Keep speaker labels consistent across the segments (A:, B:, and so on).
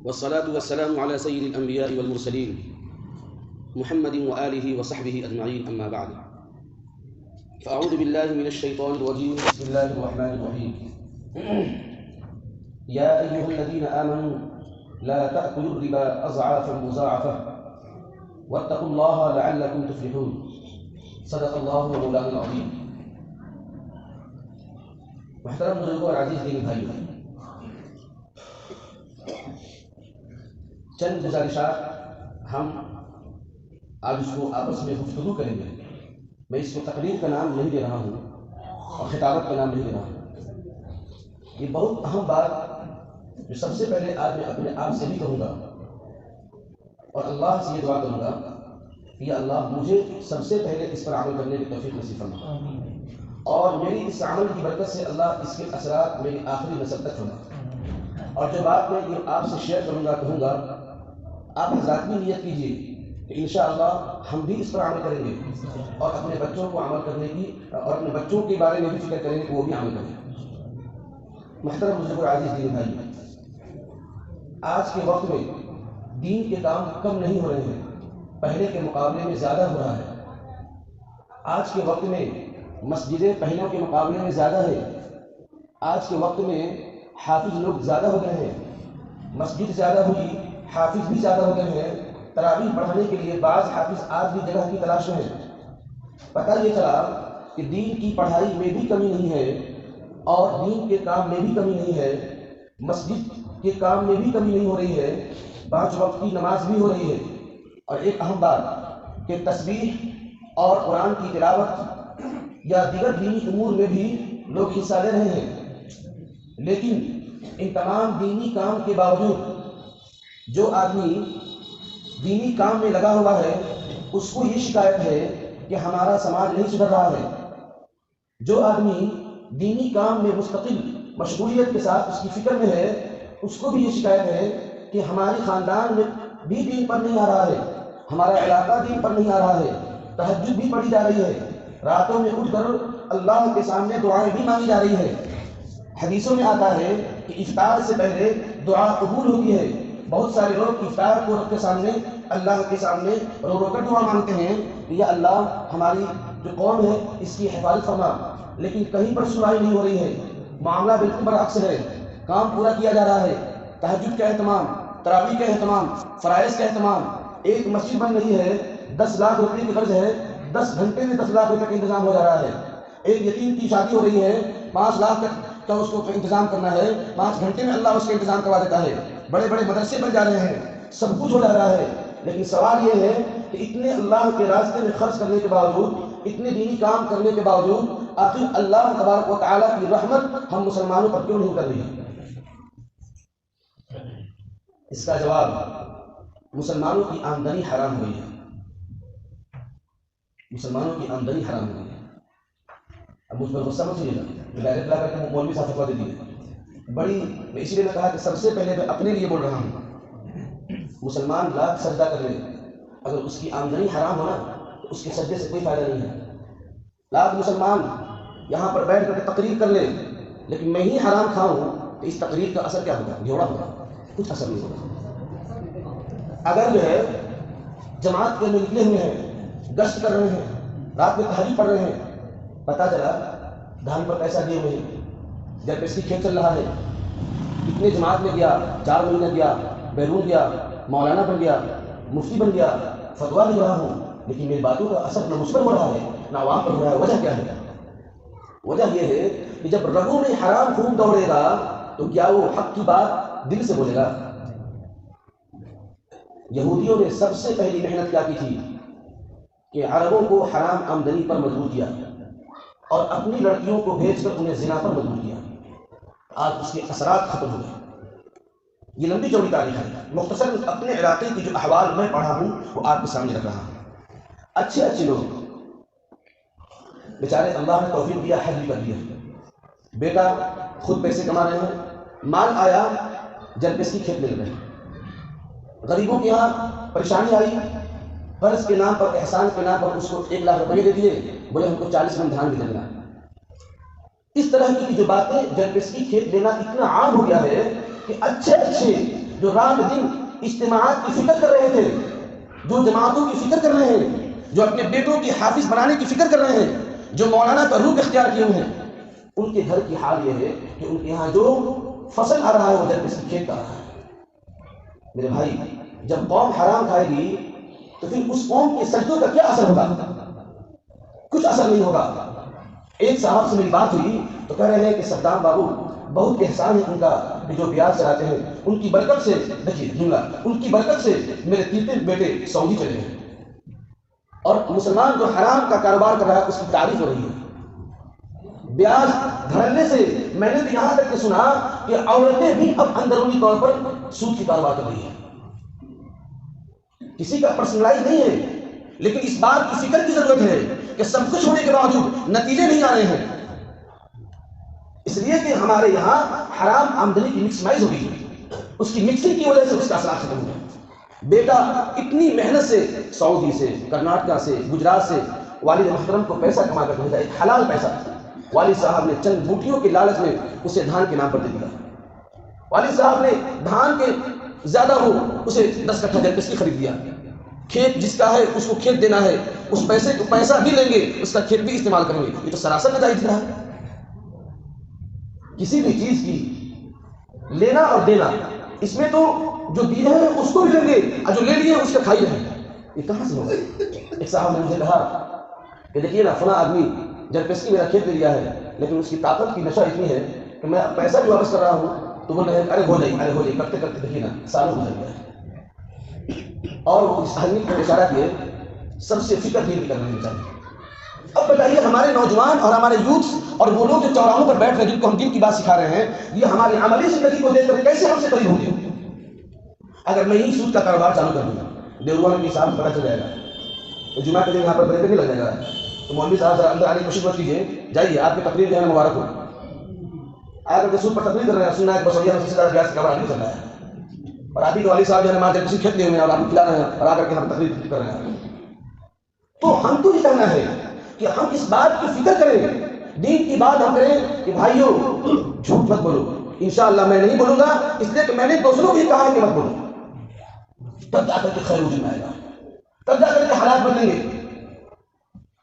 A: والصلاة والسلام على سيد الأنبياء والمرسلين محمد وآله وصحبه أجمعين، أما بعد، فأعوذ بالله من الشيطان الرجيم. بسم الله الرحمن الرحيم. يا أيها الذين آمنوا لا تأكلوا الربا أضعافا مضاعفة واتقوا الله لعلكم تفلحون. صدق الله مولانا العظيم. محترم بزرگوں اور عزیز دینی بھائیوں، چند گزارشات ہم آج اس کو آپس میں گفتگو کریں گے. میں اس کو تقریر کا نام نہیں دے رہا ہوں اور خطابت کا نام نہیں دے رہا ہوں. یہ بہت اہم بات جو سب سے پہلے آج میں اپنے آپ سے بھی کہوں گا اور اللہ سے یہ دعا کروں گا کہ یا اللہ مجھے سب سے پہلے اس پر عمل کرنے کی توفیق نصیب فرما، اور میری اس عمل کی برکت سے اللہ اس کے اثرات میری آخری نسل تک فرما. اور جو بات میں یہ آپ سے شیئر کروں گا کہوں گا، آپ حضرات بھی نیت کیجیے کہ انشاءاللہ ہم بھی اس پر عمل کریں گے اور اپنے بچوں کو عمل کرنے کی اور اپنے بچوں کے بارے میں بھی فکر کریں گے کہ وہ بھی عمل کریں. محترم بزرگ عزیز دین بھائی، آج کے وقت میں دین کے کام کم نہیں ہو رہے ہیں، پہلے کے مقابلے میں زیادہ ہو رہا ہے. آج کے وقت میں مسجدیں پہلے کے مقابلے میں زیادہ ہے. آج کے وقت میں حافظ لوگ زیادہ ہو گئے ہیں، مسجد زیادہ ہوئی، حافظ بھی زیادہ ہو گئے ہیں. تراویح پڑھانے کے لیے بعض حافظ آج بھی جگہ کی تلاش میں ہیں. پتہ یہ چلا کہ دین کی پڑھائی میں بھی کمی نہیں ہے اور دین کے کام میں بھی کمی نہیں ہے، مسجد کے کام میں بھی کمی نہیں ہو رہی ہے، 5 وقت کی نماز بھی ہو رہی ہے. اور ایک اہم بات کہ تسبیح اور قرآن کی تلاوت یا دیگر دینی امور میں بھی لوگ حصہ لے رہے ہیں. لیکن ان تمام دینی کام کے باوجود جو آدمی دینی کام میں لگا ہوا ہے اس کو یہ شکایت ہے کہ ہمارا سماج نہیں سدھر رہا ہے. جو آدمی دینی کام میں مستقل مشغولیت کے ساتھ اس کی فکر میں ہے اس کو بھی یہ شکایت ہے کہ ہمارے خاندان میں بھی دین پر نہیں آ رہا ہے، ہمارا علاقہ دین پر نہیں آ رہا ہے. تہجد بھی پڑھی جا رہی ہے، راتوں میں اٹھ کر اللہ کے سامنے دعائیں بھی مانگی جا رہی ہے. حدیثوں میں آتا ہے کہ افطار سے پہلے دعا قبول ہوتی ہے. بہت سارے لوگ افطار کو رب کے سامنے اللہ کے سامنے رو رو کر دعا مانگتے ہیں کہ یا اللہ ہماری جو قوم ہے اس کی حفاظت فرما. لیکن کہیں پر سنوائی نہیں ہو رہی ہے. معاملہ بالکل برعکس ہے. کام پورا کیا جا رہا ہے، تہجد کا اہتمام، تراویح کا اہتمام، فرائض کا اہتمام. ایک مسجد بن رہی ہے، 10 لاکھ روپے کی قرض ہے، 10 گھنٹے میں 10 لاکھ روپے کا انتظام ہو جا رہا ہے. ایک یتیم کی شادی ہو رہی ہے، 5 لاکھ کا اس کو انتظام کرنا ہے، 5 گھنٹے میں اللہ اس کا انتظام کروا دیتا ہے. بڑے بڑے مدرسے بن جا رہے ہیں، سب کچھ ہو جا رہا ہے. لیکن سوال یہ ہے کہ اتنے اللہ کے راستے میں خرچ کرنے کے باوجود، اتنے دینی کام کرنے کے باوجود آخر اللہ تبارک و تعالیٰ کی رحمت ہم مسلمانوں پر کیوں نہیں کر رہی ہے؟ اس کا جواب مسلمانوں کی آمدنی حرام ہوئی ہے. مسلمانوں کی آمدنی حرام ہوئی ہے. اب مجھ پر غصہ مت ہوئیے گا، ڈائریکٹ لا کر کے مولوی صاحب فتویٰ دے دیے بڑی. میں اسی لیے میں کہا کہ سب سے پہلے میں اپنے لیے بول رہا ہوں. مسلمان لاکھ سجدہ کر لے، اگر اس کی آمدنی حرام ہونا تو اس کے سجدے سے کوئی فائدہ نہیں ہے. لاکھ مسلمان یہاں پر بیٹھ کر کے تقریر کر لے، لیکن میں ہی حرام کھاؤں تو اس تقریر کا اثر کیا ہوگا؟ گھوڑا ہوگا، کچھ اثر نہیں ہوگا. اگر جو ہے جماعت کے نکلے ہوئے ہیں، گشت کر رہے ہیں، رات میں تہجد پڑھ رہے ہیں، پتہ چلا دھان پر پیسہ دیے ہوئے ہیں، جب اس کی کھیت چل رہا ہے، اتنے جماعت میں گیا، 4 مہینے گیا، بیرون گیا، مولانا بن گیا، مفتی بن گیا، فتویٰ لکھ رہا ہوں، لیکن میری باتوں کا اثر نہ مجھ پر ہو رہا ہے نہ عوام پر ہو رہا ہے. وجہ کیا ہے؟ وجہ یہ ہے کہ جب رگوں میں حرام خون دوڑے گا تو کیا وہ حق کی بات دل سے بولے گا؟ یہودیوں نے سب سے پہلی محنت کیا کی تھی کہ عربوں کو حرام آمدنی پر مجبور کیا اور اپنی لڑکیوں کو بھیج کر انہیں زنا پر مجبور کیا. آج اس کے اثرات ختم ہو گئے. یہ لمبی چوڑی تاریخ ہے. مختصر اپنے علاقے کی جو احوال میں پڑھا ہوں وہ آپ کے سامنے رکھ رہا ہوں. اچھے لوگ بیچارے اللہ نے توفیق دیا، حج بھی کر دیا، بیٹا خود پیسے کما رہے ہیں، مال آیا جلپس کی کھیت مل رہے ہیں. غریبوں کے یہاں پریشانی آئی، قرض کے نام پر، احسان کے نام پر اس کو 1 لاکھ روپئے دے دیے، بولے ہم کو 40 من دھان بھی دینا. اس طرح کی جو باتیں جلپس کی کھیت لینا اتنا عام ہو گیا ہے کہ اچھے جو رات دن اجتماعات کی فکر کر رہے تھے، جو جماعتوں کی فکر کر رہے ہیں، جو اپنے بیٹوں کی حافظ بنانے کی فکر کر رہے ہیں، جو مولانا کا روح اختیار کیے ہوئے ہیں، ان کے گھر کی حال یہ ہے کہ ان کے یہاں جو فصل آ رہا ہے وہ جب کسی کھیت کا آ رہا ہے۔ میرے بھائی، جب قوم حرام کھائے گی تو پھر اس قوم کے سجدوں کا کیا اثر ہوگا؟ کچھ اثر نہیں ہوگا۔ ایک صاحب سے میری بات ہوئی تو کہہ رہے ہیں کہ صدام بابو بہت احسان ہے ان کا کہ جو بیاض چلاتے ہیں، ان کی برکت سے، دیکھیے جملہ، ان کی برکت سے میرے تین بیٹے سعودی چلے گئے، اور مسلمان جو حرام کا کاروبار کر رہا ہے اس کی تعریف ہو رہی ہے۔ بیاض دھڑلنے سے میں نے تو یہاں تک کہ سنا کہ عورتیں بھی اب اندرونی طور پر سود کی کاروبار کر رہی ہیں۔ کسی کا پرسنلائز نہیں ہے، لیکن اس بات کی فکر کی ضرورت ہے کہ سب کچھ ہونے کے باوجود نتیجے نہیں آ رہے ہیں، اس لیے کہ ہمارے یہاں حرام آمدنی کی مکسمائز ہو گئی ہے، اس کی مکسنگ کی وجہ سے اس کا اثرات ختم ہو گیا۔ بیٹا اتنی محنت سے سعودی سے، کرناٹکا سے، گجرات سے والد محترم کو پیسہ کما کر بھیجا، ایک حلال پیسہ، والد صاحب نے چند بوٹیوں کے لالچ میں اسے دھان کے نام پر دے دیا۔ والد صاحب نے دھان کے زیادہ ہو اسے 10 کٹھا جلپسکی خرید دیا، کھیت جس کا ہے اس کو کھیت دینا ہے، اس پیسے کو پیسہ بھی لیں گے، اس کا کھیت بھی استعمال کریں گے۔ یہ تو سراسر نتائج رہا ہے۔ کسی بھی چیز کی لینا اور دینا، اس میں تو جو دیے ہیں اس کو بھی لیں گے اور جو لے لیے اس کا کھائی رہیں گے، یہ کہاں سے ہوگا؟ ایک صاحب نے مجھے کہا کہ دیکھیے نا، فلاں آدمی جلپسکی میرا کھیت دے دیا ہے، لیکن اس کی طاقت کی نشہ اتنی ہے کہ میں پیسہ بھی واپس کر رہا ہوں تو وہ نہیں، ارے ہو جائے، ارے ہو جائے، کرتے کرتے دیکھیے نا سالوں گزر گیا ہے۔ اور اس آدمی کو اشارہ کیے سب سے فکر نہیں کرنا چاہیے۔ اب بتائیے ہمارے نوجوان اور ہمارے یوتھ اور وہ لوگ جو چوراہوں پر بیٹھ رہے ہیں، جن کو ہم دین کی بات سکھا رہے ہیں، یہ ہماری عملی زندگی کو دیکھ کر کیسے ہم سے قریب ہوں گے؟ اگر میں ہی سود کا کاروبار چالو کر دوں گا، دیوبند میں صاحب پتہ چل جائے گا تو جمعہ کے دن یہاں پر بریک نہیں لگ جائے گا، تو مولوی صاحب ذرا اندر آنے کی کوشش مت کیجیے، جائیے آپ کی تقریر جو ہے مبارک ہو، آ کر کے سود پر تقریر کر رہے ہیں، سننا ہے بس میں سے زیادہ بیاض کا کاروبار نہیں چل رہا ہے، اور آپ ہی کے والد صاحب جو ہے ماں جلپسی کھیت لیے ہوئے ہیں اور آپ کو کھلا رہے ہیں اور آ کر کے ہم تقریر کر رہے ہیں۔ تو ہم کو یہ کہنا ہے کہ ہم اس بات کی فکر کریں، دین کی بات ہم کریں کہ بھائیو جھوٹ مت بولو، انشاءاللہ میں نہیں بولوں گا، اس لیے کہ میں نے دوسروں کو یہ کہا کہ مت بولو، تب جا کر کے خیر وجود میں آئے گا، تب جا کر کے حالات بدلیں گے،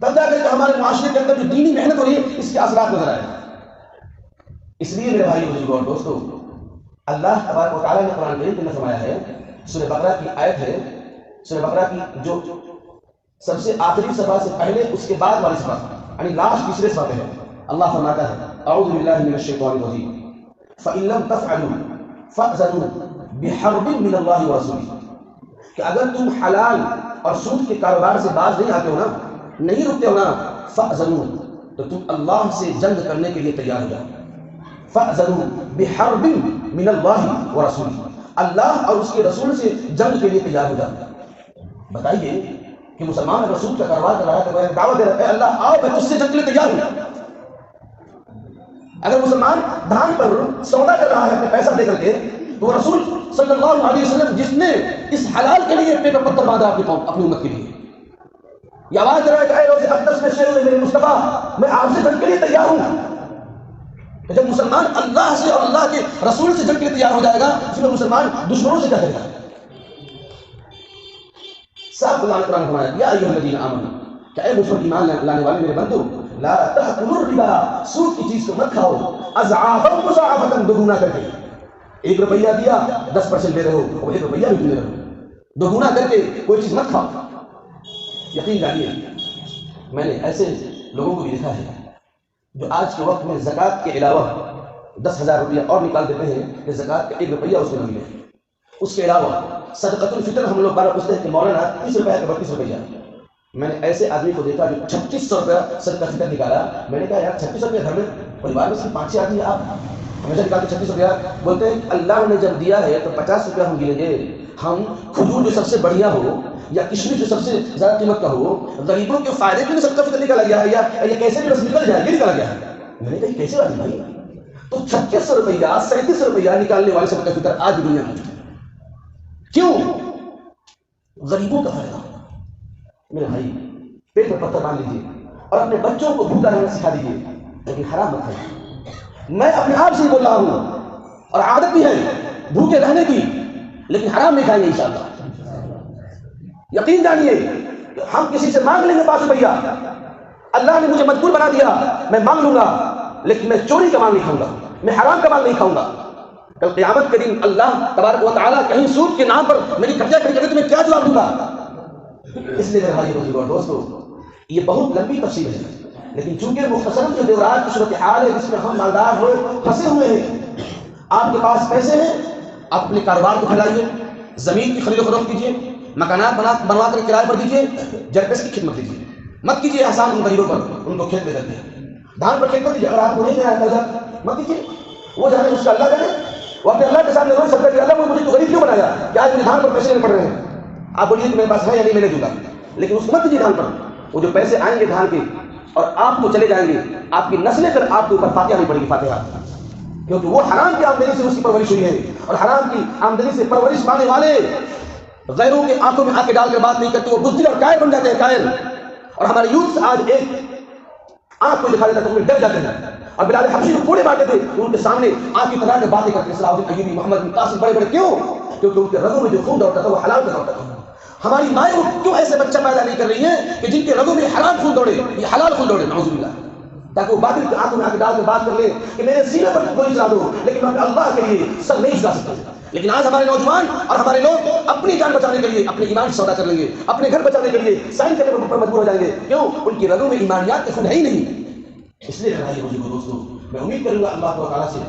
A: تب جا کر کے ہمارے معاشرے کے اندر جو دینی محنت ہو رہی ہے اس کے اثرات نظر آئے گا۔ اس لیے میرے بھائی بزرگوں اور دوستو، اللہ تبارک و تعالیٰ نے قرآن کریم میں فرمایا ہے، سورہ بقرہ کی آیت ہے، سورہ بقرہ کی جو سب سے آخری صفحہ سے پہلے اس کے بعد والی صفحہ، یعنی لاسٹ تیسرے صفحے پہ ہے، اللہ فرماتا ہے اعوذ باللہ من الشیطان الرجیم فَإِن لَمْ تَفْعَلُوا فَأْذَنُوا بِحَرْبٍ مِّنَ اللَّهِ وَرَسُولِهِ، کہ اگر تم حلال اور سود کے کاروبار سے باز نہیں آتے ہو نا، نہیں رکتے ہو نا، فَأْذَنُوا، تو تم اللہ سے جنگ کرنے کے لیے تیار ہو جاؤ، فَأْذَنُوا بِحَرْبٍ مِّنَ اللَّهِ وَرَسُولِهِ، اللہ اور اس کے رسول سے جنگ کے لیے تیار ہو جاؤ۔ بتائیے کہ مسلمان رسول کا کاروبار کر رہا ہے تو وہ دعوت دے رہا ہے، اے اللہ آؤ میں تجھ سے جنگ کے لیے تیار ہوں۔ اگر مسلمان دھان پر سودا کر رہا ہے اپنے پیسہ دے کر کے، تو رسول صلی اللہ علیہ وسلم جس نے اس حلال کے لیے پیٹ پر پتھر باندھا اپنی قوم اپنی امت کے لیے، یہ آواز دے رہا ہے کہ اے روز اقدس میں شیر میرے مصطفیٰ میں آپ سے جنگ کے لیے تیار ہوں۔ کہ جب مسلمان اللہ سے اور اللہ کے رسول سے جنگ کے لیے تیار ہو جائے گا، پھر مسلمان دشمنوں سے کیا کرے گا؟ صاحب اللہ نے قرآن فرمایا یا ایھا الذین آمنوا، کہ اے مسلم ایمان لانے والے میرے بندو، لا تأکلوا الربا، سود کی چیز کو مت کھاؤ، اضعافا مضاعفۃ، دوگنا کر کے، 1 روپیہ دیا 10% دے رہے ہو، اور 1 روپیہ بھی دے رہے ہو، دوگنا کر کے کوئی چیز مت کھاؤ۔ یقین جانیے میں نے ایسے لوگوں کو بھی دیکھا ہے جو آج کے وقت میں زکوٰۃ کے علاوہ 10,000 روپیہ اور نکال دیتے ہیں کہ زکوٰۃ کا 1 روپیہ اس کو نہ ملے، اس کے علاوہ صدقۃ الفطر ہم لوگ بارہ پوچھتے ہیں کہ مولانا 30 روپیہ کا 32 روپیہ، میں نے ایسے آدمی کو دیکھا جو 3600 روپیہ صدقہ فطر نکالا۔ میں نے کہا یار 3600 روپیہ گھر میں پریوار میں صرف 5 آدمی، آپ ہمیشہ نکالتے 3600 روپیہ، بولتے ہیں کہ اللہ نے جب دیا ہے تو 50 روپیہ ہم گنیں گے، ہم کھجور جو سب سے بڑھیا ہو یا کشمش جو سب سے زیادہ قیمت کا ہو، غریبوں کے فائدے کے لیے صدقہ فطر نکالا گیا ہے، یا یہ کیسے بھی بس نکل جائے یہ نکالا گیا ہے۔ میں نے کہا یہ کیسے بات ہے بھائی؟ تو 3600 روپیہ 3700 روپیہ نکالنے والے صدقہ فطر آج دنیا میں موجود ہے، کیوں؟ غریبوں کا فائدہ۔ میرے بھائی پیٹ پر پتھر باندھ لیجیے اور اپنے بچوں کو بھوکا رہنا سکھا دیجیے، لیکن حرام مت کھائیے۔ میں اپنے آپ سے ہی بول رہا ہوں، اور عادت بھی ہے بھوکے رہنے کی، لیکن حرام نہیں کھائیں گے انشاءاللہ. یقین جانیے ہم کسی سے مانگ لیں گے 5 روپیہ، اللہ نے مجھے مجبور بنا دیا، میں مانگ لوں گا، لیکن میں چوری کا مال نہیں کھاؤں گا، میں حرام کا مال نہیں کھاؤں گا. کل قیامت کے دن اللہ تبارک و تعالیٰ کہیں سود کے نام پر میری قبضہ کر کے تمہیں کیا جواب دوں گا؟ اس لیے میرے بھائی اور دوستو، یہ بہت لمبی تفصیل ہے، لیکن چونکہ مختصراً جو دیورات کی صورتحال ہے جس میں ہم مالدار ہوئے پھنسے ہوئے ہیں، آپ کے پاس پیسے ہیں، آپ اپنے کاروبار کو پھیلائیے، زمین کی خرید و فروخت کیجیے، مکانات بنوا کر کرائے پر دیجیے، جرگس کی خدمت دیجیے، مت کیجیے احسان ان غریبوں پر، ان کو کھیت دے دیتے ہیں، دھان پر کھیت کر دیجیے، اگر آپ کو نہیں دینا ہے مت دیجیے، وہ جانے اس کا اللہ جانے، وہ اپنے اللہ کے سامنے روز سکتا ہے کہ اللہ مجھے تو غریب کیوں بنایا کہ آج مجھے دھان پر پیسے نہیں پڑ رہے ہیں. آپ بولیے کہ میرے پاس ہے یا نہیں میں نے دوں گا، لیکن اس کو مت دیجیے دھان پر. وہ جو پیسے آئیں گے دھان کے اور آپ کو چلے جائیں گے، آپ کی نسلیں پھر آپ کے اوپر فاتحہ نہیں پڑے گی، فاتحہ، کیونکہ وہ حرام کی آمدنی سے اس کی پرورش ہوئی ہے، اور حرام کی آمدنی سے پرورش پانے والے غیروں کے آنکھوں میں آنکھیں ڈال کر بات نہیں کرتے، وہ بزدل اور قائل بن جاتے ہیں، قائل. اور ہمارے یوتھ آج ایک آنکھ کو دکھا دیتا ہے تو وہ ڈر جاتے ہیں، اور بلال حبشی کو کوڑے مارتے تھے ان کے سامنے آنکھ کی طرح کے باتیں کرتے ہیں. صلاح الدین ایوبی، محمد بن قاسم بڑے بڑے کیوں؟ کیونکہ ان کے رگوں میں جو خون دوڑتا تھا وہ حلال کا دوڑتا تھا. ہماری مائیں کیوں ایسے بچہ پیدا نہیں کر رہی ہیں کہ جن کے رگوں میں حلال خون دوڑے، یہ حلال خون دوڑے، نعوذ باللہ، تاکہ وہ باطل کی آنکھوں میں آنکھ ڈال کے بات کر لے کہ میرے سینے پر گولی چلا دو، لیکن میں اللہ کے لیے سر نہیں چلا سکتا. لیکن آج ہمارے نوجوان اور ہمارے لوگ اپنی جان بچانے کے لیے اپنے ایمان سودا کر لیں گے، اپنے گھر بچانے کے لیے سائن کرنے پر مجبور ہو جائیں گے. کیوں؟ ان کی رگوں میں ایمانیات کے خون ہے ہی نہیں. اس لیے بھائی اور دوستوں، میں امید کروں گا اللہ تعالیٰ سے،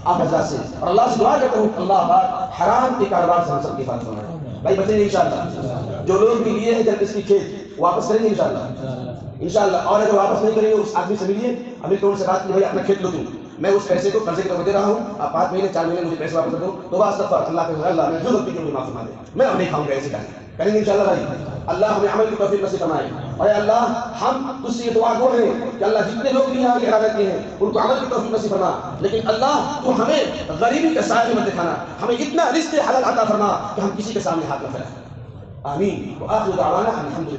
A: آپ حضرات سے، اور اللہ سے دعا کرتا ہوں اللہ پاک حرام کے کاروبار سے ہم سب کی حفاظت فرمائے. بھائی بچیں گے انشاءاللہ، جو لوگ بھی لیے ہیں جب اس کی کھیت واپس کریں گے انشاءاللہ. اور اگر واپس نہیں کریں گے اس آدمی سے ملیے، امیر کو ان سے بات کی بھائی اپنا کھیت لو، میں اس پیسے کو قرضے کے طور پر دے رہا ہوں، آپ 5 مہینے 4 مہینے مجھے پیسے واپس کر دو، تو بس اللہ کے اللہ میں جو غلطی کی مجھے معاف فرما دے، میں اب نہیں کھاؤں گا. ایسے کریں گے انشاءاللہ بھائی. اللہ ہمیں عمل کی توفیق نصیب فرمائے. اور اے اللہ ہم تجھ سے یہ دعا گو ہیں کہ اللہ جتنے لوگ بھی یہاں کے ارادے ہیں ان کو عمل کی توفیق نصیب فرما، لیکن اللہ تو ہمیں غریبی کا سایہ مت دکھانا، ہمیں اتنا رزق حلال عطا فرما کہ ہم کسی کے سامنے ہاتھ نہ پھیلائیں. آمین. وآخر دعوانا الحمدللہ.